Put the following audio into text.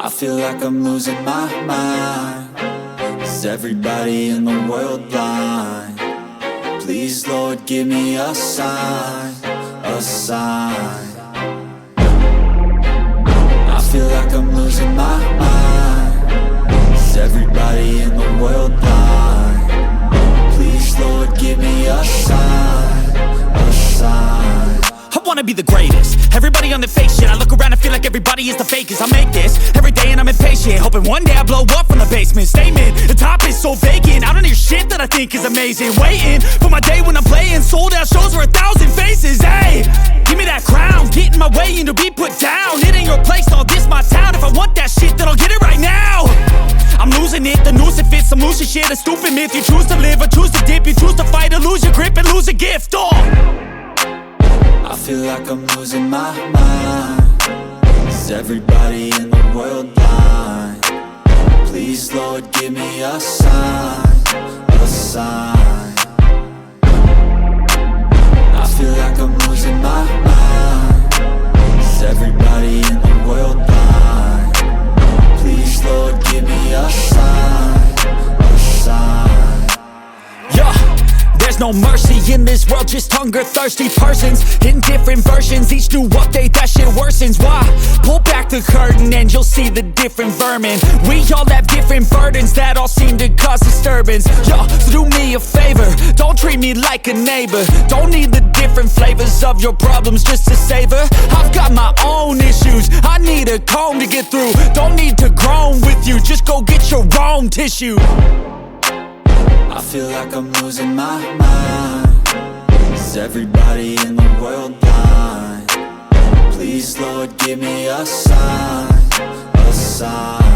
I feel like I'm losing my mind. Is everybody in the world blind? Please, Lord, give me a sign, a sign. I feel like I'm losing my mind. Is everybody in the world blind? Please, Lord, give me a sign, a sign. I wanna be the greatest. Everybody on the fake shit. I look around and feel like everybody is the fakest. I make this every day and I'm impatient, hoping one day I blow up from the basement. Statement, the top is so vacant. I don't hear shit that I think is amazing. Waiting for my day when I'm playing sold out shows for 1,000 faces. Hey, give me that crown, get in my way and to be put down. It ain't your place, all this my town. If I want that shit, then I'll get it right now. I'm losing it, the noose it fits. I'm losing shit, a stupid myth. You choose to live or choose to dip. You choose to fight or lose your grip and lose a gift. I feel like I'm losing my mind. Is everybody in the world blind? Please, Lord, give me a sign, a sign. I feel like I'm losing my mind. Is everybody in the world blind? Please, Lord, give me a sign, a sign. Yeah. There's no mercy in this world, just hunger-thirsty persons in different versions. Each new update, that shit worsens. Why? Pull back the curtain and you'll see the different vermin. We all have different burdens that all seem to cause disturbance. Yo, so do me a favor, don't treat me like a neighbor. Don't need the different flavors of your problems just to savor. I've got my own issues, I need a comb to get through. Don't need to groan with you, just go get your own tissue. I feel like I'm losing my mind. Is everybody in the world blind? Please, Lord, give me a sign, a sign.